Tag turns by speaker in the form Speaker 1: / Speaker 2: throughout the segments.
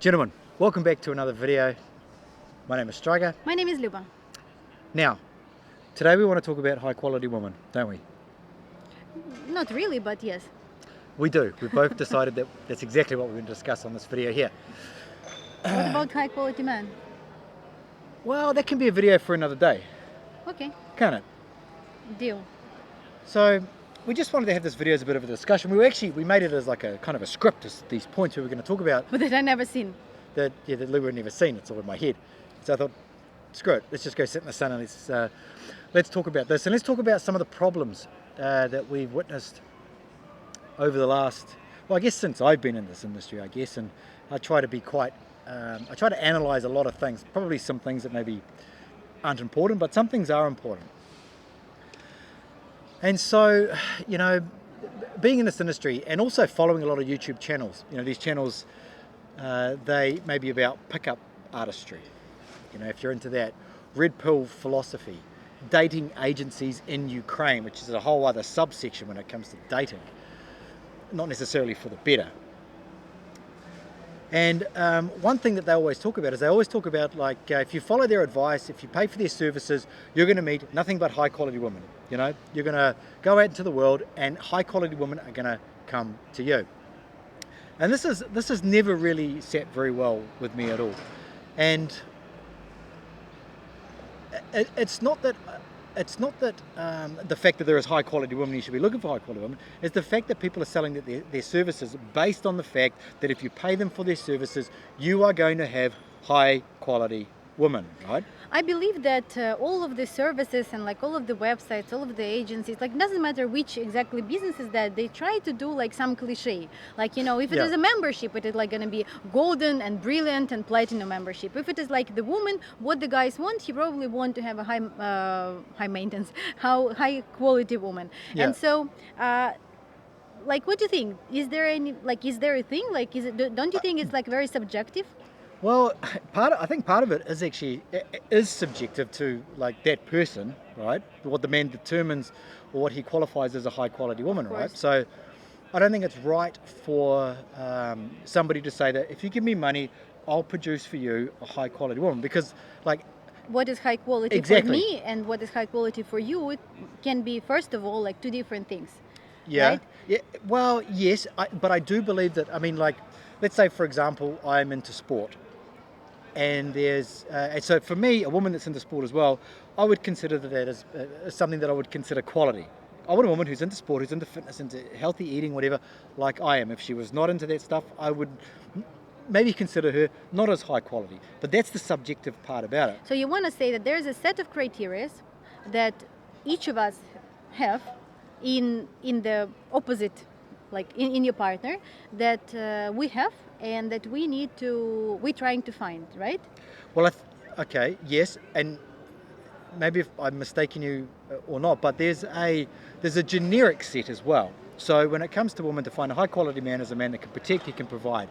Speaker 1: Gentlemen, welcome back to another video. My name is Striker.
Speaker 2: My name is Luba.
Speaker 1: Now, today we want to talk about high quality women, don't we?
Speaker 2: Not really, but yes.
Speaker 1: We do. We've both decided that that's exactly what we're going to discuss on this video here.
Speaker 2: What about high quality man?
Speaker 1: Well, that can be a video for another day,
Speaker 2: Okay,
Speaker 1: can't it?
Speaker 2: deal.
Speaker 1: So, we just wanted to have this video as a bit of a discussion. We made it as like a kind of a script, as these points we were going to talk about
Speaker 2: But that I never seen.
Speaker 1: that Luba had never seen. It's all in my head. So I thought, screw it, let's just go sit in the sun and let's talk about this. And let's talk about some of the problems that we've witnessed over the last, well, I guess since I've been in this industry, I guess, and I try to be quite, I try to analyze a lot of things, probably some things that maybe aren't important, but some things are important. And so, you know, being in this industry and also following a lot of YouTube channels, you know, these channels, they may be about pickup artistry, you know, if you're into that, red pill philosophy, dating agencies in Ukraine, which is a whole other subsection when it comes to dating, not necessarily for the better. And one thing that they always talk about is they always talk about, like, if you follow their advice, if you pay for their services, you're going to meet nothing but high quality women. You know, you're going to go out into the world and high quality women are going to come to you. And this has never really sat very well with me at all. And it's not that the fact that there is high quality women, you should be looking for high quality women, it's the fact that people are selling their services based on the fact that if you pay them for their services, you are going to have high quality women, right?
Speaker 2: I believe that all of the services and like all of the websites, all of the agencies, like doesn't matter which exactly businesses that they try to do like some cliche. Like, you know, if it is a membership, it is like going to be golden and brilliant and platinum membership. If it is like the woman, what the guys want, he probably want to have a high maintenance, high quality woman.
Speaker 1: Yeah.
Speaker 2: And so, like, what do you think? Is there a thing? Like, don't you think it's like very subjective?
Speaker 1: Well, I think part of it is actually subjective to like that person, right? What the man determines or what he qualifies as a high quality woman, right? So I don't think it's right for somebody to say that if you give me money, I'll produce for you a high quality woman, because like
Speaker 2: what is high quality for me and what is high quality for you, it can be first of all like two different things.
Speaker 1: Yeah.
Speaker 2: Right?
Speaker 1: Yeah. Well, yes, but I do believe that. I mean, like, let's say for example, I'm into sport. And there's so for me, a woman that's into sport as well, I would consider that as something that I would consider quality. I want a woman who's into sport, who's into fitness, into healthy eating, whatever, like I am. If she was not into that stuff, I would maybe consider her not as high quality. But that's the subjective part about it.
Speaker 2: So you want to say that there's a set of criteria that each of us have in the opposite, like in your partner, that we have and that we're trying to find, right?
Speaker 1: Well, okay, yes, and maybe if I'm mistaking you or not, but there's a generic set as well. So when it comes to women, to find a high quality man is a man that can protect, he can provide,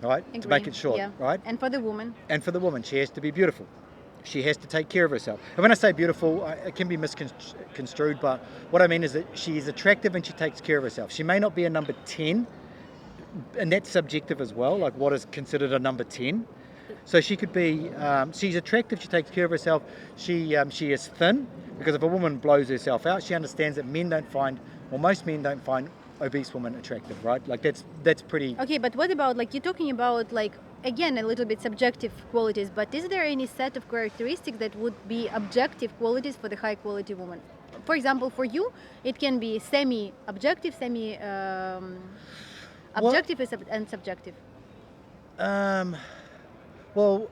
Speaker 1: right?
Speaker 2: Agree.
Speaker 1: To make it short,
Speaker 2: yeah.
Speaker 1: right?
Speaker 2: And for the woman?
Speaker 1: And for the woman, she has to be beautiful. She has to take care of herself. And when I say beautiful, it can be misconstrued, but what I mean is that she is attractive and she takes care of herself. She may not be a number 10, and that's subjective as well, like what is considered a number 10. So she could be, she's attractive, she takes care of herself, she is thin, because if a woman blows herself out, she understands that most men don't find obese women attractive, right? Like that's pretty...
Speaker 2: Okay, but what about, like, you're talking about, like, again, a little bit subjective qualities, but is there any set of characteristics that would be objective qualities for the high quality woman? For example, for you, it can be semi-objective, objective and subjective.
Speaker 1: Well,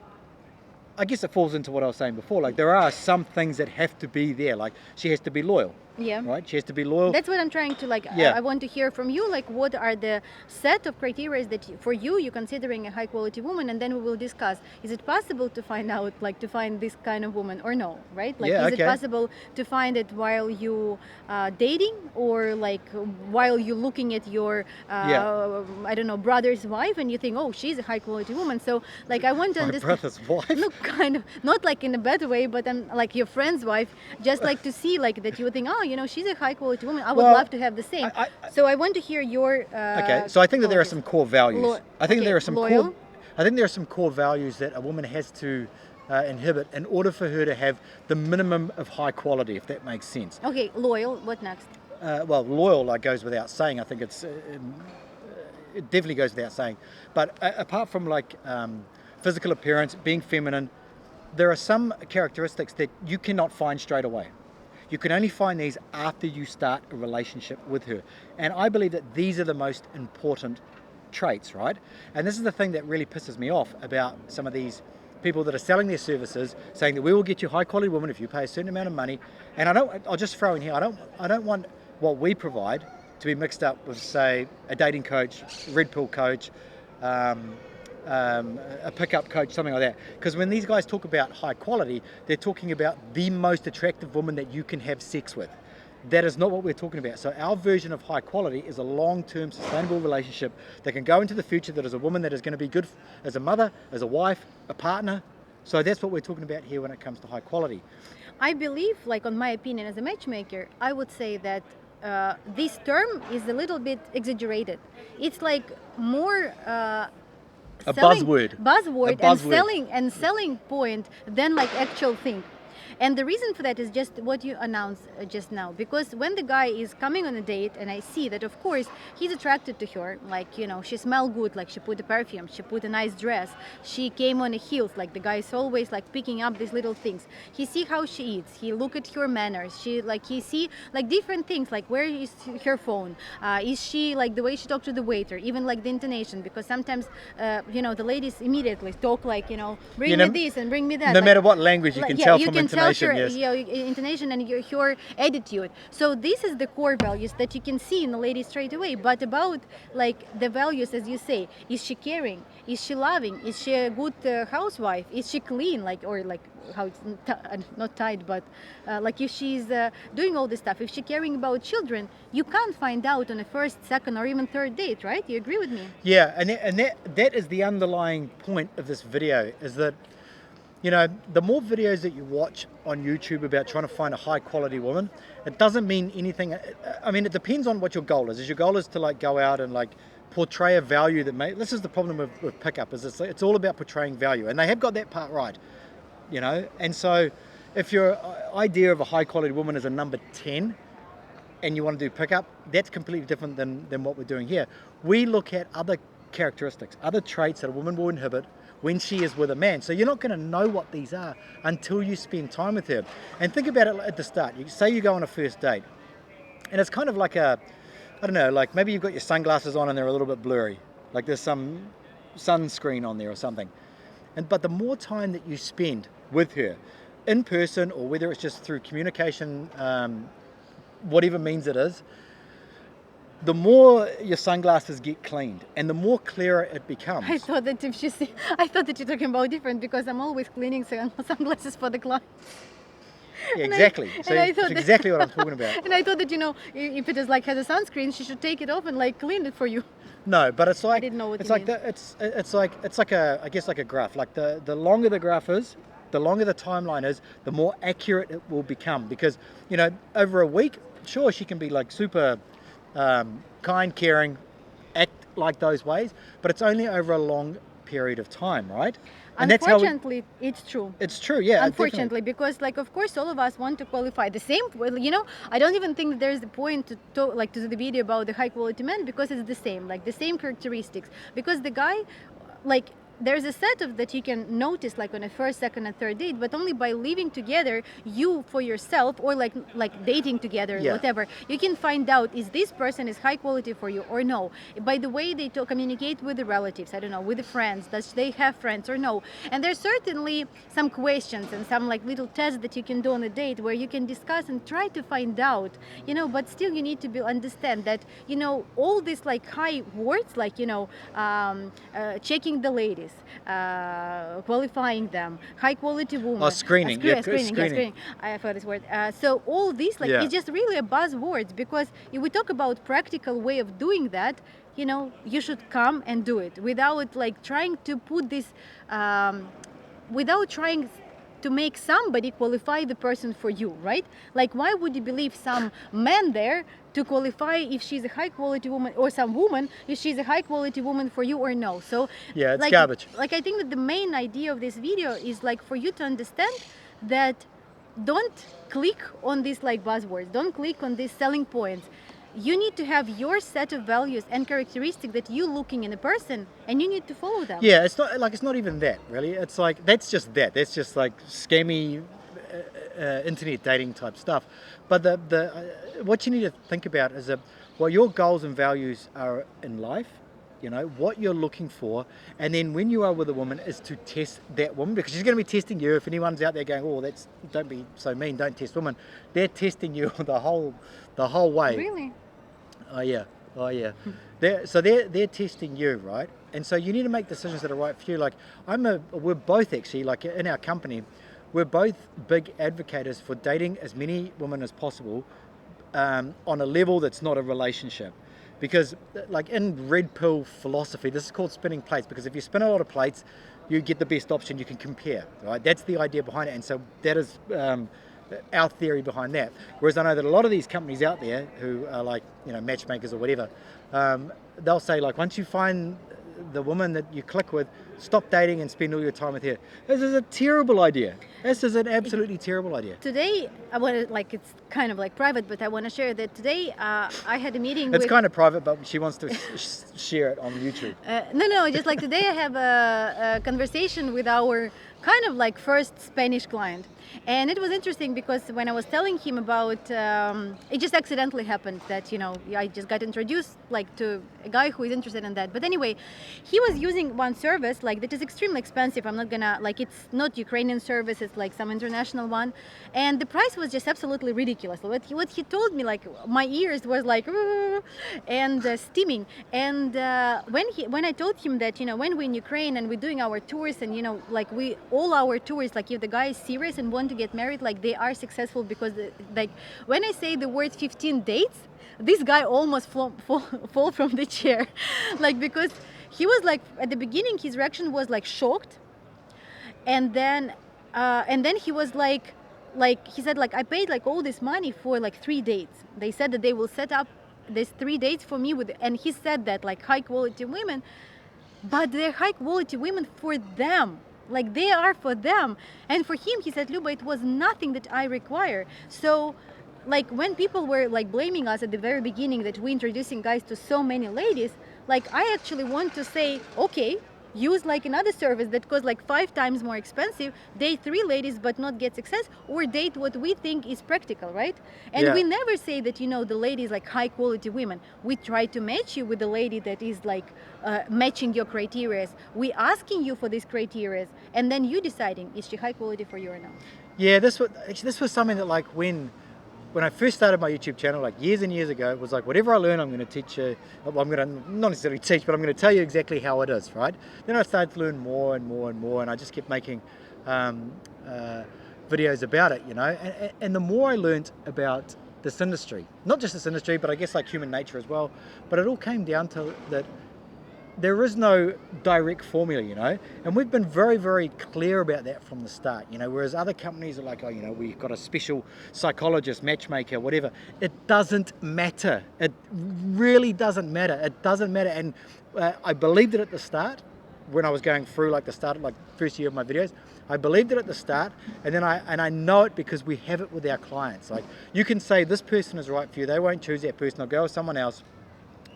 Speaker 1: I guess it falls into what I was saying before. Like, there are some things that have to be there. Like, she has to be loyal.
Speaker 2: Yeah.
Speaker 1: Right? She has to be loyal.
Speaker 2: That's what I'm trying to, like,
Speaker 1: Yeah.
Speaker 2: I want to hear from you, like, what are the set of criteria that for you're considering a high quality woman, and then we will discuss, is it possible to find out, like, to find this kind of woman or no, right? Like,
Speaker 1: Yeah,
Speaker 2: is
Speaker 1: okay.
Speaker 2: it possible to find it while you dating, or like while you're looking at your, I don't know, brother's wife and you think, oh, she's a high quality woman. So, like, I want to
Speaker 1: My
Speaker 2: understand.
Speaker 1: brother's wife?
Speaker 2: No, kind of, not like in a bad way, but I'm like your friend's wife, just like to see, like, that you would think, oh, you know, she's a high quality woman. I would
Speaker 1: Well,
Speaker 2: love to have the same. So I want to hear your.
Speaker 1: Okay, so I think that there are some core values. I think that there are some
Speaker 2: loyal.
Speaker 1: core. I think there are some core values that a woman has to inhibit in order for her to have the minimum of high quality, if that makes sense.
Speaker 2: Okay, loyal. What next?
Speaker 1: Well, loyal goes without saying. I think it definitely goes without saying. But apart from like physical appearance, being feminine, there are some characteristics that you cannot find straight away. You can only find these after you start a relationship with her. And I believe that these are the most important traits, right? And this is the thing that really pisses me off about some of these people that are selling their services, saying that we will get you high quality women if you pay a certain amount of money. And I'll just throw in here, I don't want what we provide to be mixed up with, say, a dating coach, red pill coach, a pickup coach, something like that. Because when these guys talk about high quality, they're talking about the most attractive woman that you can have sex with. That is not what we're talking about. So our version of high quality is a long-term sustainable relationship that can go into the future, that is a woman that is going to be good as a mother, as a wife, a partner. So that's what we're talking about here when it comes to high quality.
Speaker 2: I believe, like on my opinion as a matchmaker, I would say that this term is a little bit exaggerated. It's like more
Speaker 1: buzzword.
Speaker 2: Buzzword and selling point than like actual thing. And the reason for that is just what you announced just now. Because when the guy is coming on a date and I see that, of course, he's attracted to her. Like, you know, she smells good, like she put a perfume, she put a nice dress, she came on a heels, like the guy is always like picking up these little things. He see how she eats, he look at her manners, he see like different things, like where is her phone, is she like the way she talks to the waiter, even like the intonation, because sometimes, you know, the ladies immediately talk like, you know, bring me this and bring me that.
Speaker 1: No
Speaker 2: like,
Speaker 1: matter what language, you can tell from intonation.
Speaker 2: Your,
Speaker 1: yes.
Speaker 2: Intonation and your attitude. So this is the core values that you can see in the lady straight away. But about like the values, as you say, is she caring? Is she loving? Is she a good housewife? Is she clean? Like, or like how it's not tight, but like if she's doing all this stuff, if she's caring about children, you can't find out on a first, second, or even third date, right? You agree with me?
Speaker 1: Yeah, and that is the underlying point of this video, is that, you know, the more videos that you watch on YouTube about trying to find a high quality woman, it doesn't mean anything. I mean, it depends on what your goal is. If your goal is to like go out and like portray a value that this is the problem with pickup, is it's all about portraying value, and they have got that part right, you know. And so if your idea of a high quality woman is a number 10 and you want to do pickup, that's completely different than what we're doing here. We look at other characteristics, other traits that a woman will inhibit when she is with a man. So you're not going to know what these are until you spend time with her. And think about it at the start. You say you go on a first date, and it's kind of like I don't know, like maybe you've got your sunglasses on and they're a little bit blurry, like there's some sunscreen on there or something. But the more time that you spend with her, in person or whether it's just through communication, whatever means it is, the more your sunglasses get cleaned and the more clearer it becomes.
Speaker 2: I thought that you're talking about different, because I'm always cleaning sunglasses for the client.
Speaker 1: Yeah, exactly. So that's exactly what I'm talking about.
Speaker 2: And I thought that, you know, if it is like has a sunscreen, she should take it off and like clean it for you.
Speaker 1: No, but it's like
Speaker 2: I didn't know what
Speaker 1: it's
Speaker 2: you
Speaker 1: like
Speaker 2: mean.
Speaker 1: it's like I guess like a graph. Like the longer the graph is, the longer the timeline is, the more accurate it will become. Because, you know, over a week, sure, she can be like super kind, caring, act like those ways, but it's only over a long period of time, right? And
Speaker 2: unfortunately, it's true.
Speaker 1: It's true, yeah.
Speaker 2: Unfortunately, because like of course all of us want to qualify the same. Well, you know, I don't even think there's the point to do the video about the high quality men, because it's the same, like the same characteristics. Because the guy, like, there's a set of that you can notice like on a first, second, and third date, but only by living together, you for yourself, or like dating together,
Speaker 1: Yeah.
Speaker 2: whatever, you can find out is this person is high quality for you or no. By the way they communicate with the relatives, I don't know, with the friends, does they have friends or no. And there's certainly some questions and some like little tests that you can do on a date where you can discuss and try to find out, you know, but still you need to understand that, you know, all these like high words, like, you know, checking the ladies, qualifying them, high quality woman.
Speaker 1: Screening.
Speaker 2: Screening. I forgot this word. So all this, like, it's just really a buzzword, because if we talk about practical way of doing that, you know, you should come and do it without like trying to put this, without trying to make somebody qualify the person for you, right? Like, why would you believe some man there to qualify if she's a high quality woman, or some woman if she's a high quality woman for you or no? So
Speaker 1: Yeah, it's
Speaker 2: like,
Speaker 1: garbage.
Speaker 2: Like, I think that the main idea of this video is like for you to understand that don't click on these like buzzwords, don't click on these selling points. You need to have your set of values and characteristics that you're looking in a person, and you need to follow them.
Speaker 1: Yeah, it's not even that really. It's like that's just like scammy internet dating type stuff. But the what you need to think about is that what your goals and values are in life, you know, what you're looking for, and then when you are with a woman is to test that woman, because she's going to be testing you. If anyone's out there going, oh, don't be so mean, don't test women, they're testing you the whole way.
Speaker 2: Really?
Speaker 1: Oh yeah, oh yeah. They're testing you, right? And so you need to make decisions that are right for you. Like we're both actually, like in our company, we're both big advocates for dating as many women as possible on a level that's not a relationship. Because like in red pill philosophy, this is called spinning plates, because if you spin a lot of plates, you get the best option you can compare, right? That's the idea behind it. And so that is our theory behind that. Whereas I know that a lot of these companies out there who are like, you know, matchmakers or whatever, they'll say like, once you find the woman that you click with, stop dating and spend all your time with her. This is a terrible idea. This is an absolutely terrible idea.
Speaker 2: Today, I want to, like, it's kind of like private, but I want to share that today I had a meeting
Speaker 1: It's
Speaker 2: with...
Speaker 1: kind of private, but she wants to share it on YouTube.
Speaker 2: No, just like today I have a conversation with our kind of like first Spanish client. And it was interesting because when I was telling him about, it just accidentally happened that, you know, I just got introduced like to a guy who is interested in that. But anyway, he was using one service like that is extremely expensive. I'm not gonna, like, it's not Ukrainian service, it's like some international one. And the price was just absolutely ridiculous. What he told me, like my ears was like, and steaming. And when I told him that, you know, when we're in Ukraine and we're doing our tours and, you know, like all our tours, like if the guy is serious and want to get married, like they are successful because like when I say the word 15 dates, this guy almost fall from the chair. Like, because he was like, at the beginning his reaction was like shocked, and then he was like he said like, I paid like all this money for like 3 dates. They said that they will set up these 3 dates for me with, and he said that like high quality women, but they're high quality women for them. Like they are for them. And for him, he said, Luba, it was nothing that I require. So like when people were like blaming us at the very beginning that we're introducing guys to so many ladies, like I actually want to say, okay, use like another service that costs like 5 times more expensive, date 3 ladies but not get success, or date what we think is practical, right? And
Speaker 1: Yeah.
Speaker 2: we never say that, you know, the lady is like high quality women. We try to match you with the lady that is like matching your criteria. We asking you for these criteria, and then you deciding is she high quality for you or not.
Speaker 1: Yeah, this was something that like when I first started my YouTube channel, like years and years ago, it was like whatever I learn, I'm going to teach you. Well, I'm going to not necessarily teach, but I'm going to tell you exactly how it is, right? Then I started to learn more and more and more, and I just kept making videos about it, you know. And the more I learned about this industry, not just this industry, but I guess like human nature as well, but it all came down to that there is no direct formula, you know, and we've been very, very clear about that from the start, you know, whereas other companies are like, oh, you know, we've got a special psychologist, matchmaker, whatever. It doesn't matter. It really doesn't matter. It doesn't matter. And I believed it at the start when I was going through like the start, like first year of my videos. I believed it at the start, and then I know it because we have it with our clients. Like you can say this person is right for you. They won't choose that person. They'll go with someone else.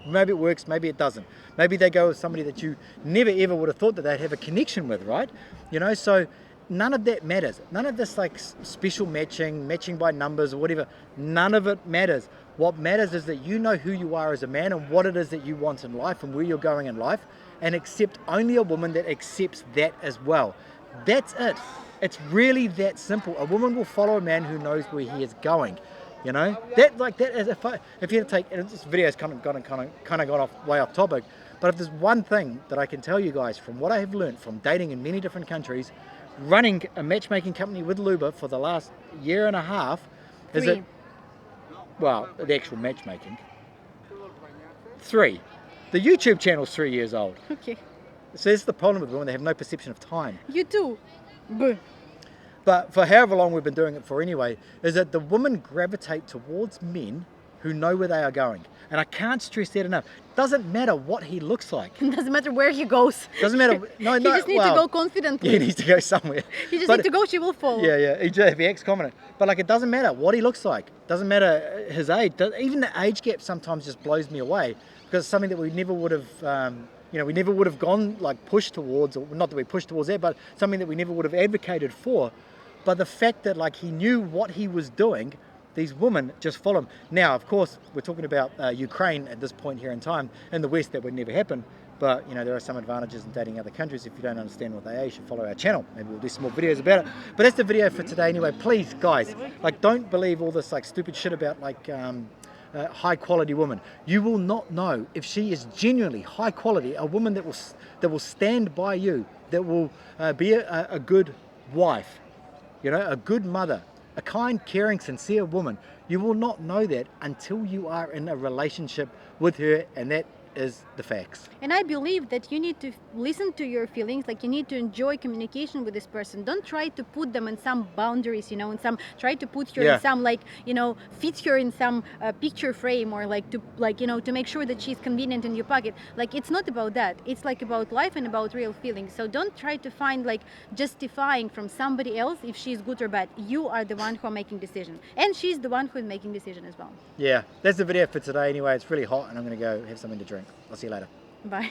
Speaker 1: Maybe it works, maybe it doesn't. Maybe they go with somebody that you never ever would have thought that they'd have a connection with, right? You know, so none of that matters. None of this like special matching by numbers or whatever, none of it matters. What matters is that you know who you are as a man and what it is that you want in life and where you're going in life, and accept only a woman that accepts that as well. That's it. It's really that simple. A woman will follow a man who knows where he is going. You know, that like that is if you had to take, and this video's kind of gone off way off topic, but if there's one thing that I can tell you guys from what I have learned from dating in many different countries, running a matchmaking company with Luba for the last year and a half, is that, well, the actual matchmaking, 3. The YouTube channel's 3 years old.
Speaker 2: Okay.
Speaker 1: So this is the problem with women, they have no perception of time.
Speaker 2: You too.
Speaker 1: but for however long we've been doing it for anyway, is that the women gravitate towards men who know where they are going. And I can't stress that enough. Doesn't matter what he looks like.
Speaker 2: Doesn't matter where he goes.
Speaker 1: Doesn't matter. No,
Speaker 2: He just needs to go confidently.
Speaker 1: Yeah, he needs to go somewhere.
Speaker 2: He just
Speaker 1: But-
Speaker 2: needs to go, she will follow.
Speaker 1: Yeah. If he acts confident. But like, it doesn't matter what he looks like. Doesn't matter his age. Even the age gap sometimes just blows me away, because it's something that we never would have, we never would have gone like pushed towards, or not that we pushed towards that, but something that we never would have advocated for. But the fact that like he knew what he was doing, these women just follow him. Now, of course, we're talking about Ukraine at this point here in time. In the West, that would never happen. But, there are some advantages in dating other countries. If you don't understand what they are, you should follow our channel. Maybe we'll do some more videos about it. But that's the video for today anyway. Please, guys, like, don't believe all this like stupid shit about like high quality woman. You will not know if she is genuinely high quality, a woman that will stand by you, that will be a good wife, a good mother, a kind, caring, sincere woman. You will not know that until you are in a relationship with her, and that is the facts.
Speaker 2: And I believe that you need to listen to your feelings, like you need to enjoy communication with this person. Don't try to put them in some boundaries, in some, try to put her in some fit her in some picture frame, or to make sure that she's convenient in your pocket. Like, it's not about that. It's like about life and about real feelings. So don't try to find like justifying from somebody else if she's good or bad. You are the one who are making decision, and she's the one who is making decision as well.
Speaker 1: Yeah, that's the video for today anyway. It's really hot and I'm going to go have something to drink. I'll see you later.
Speaker 2: Bye.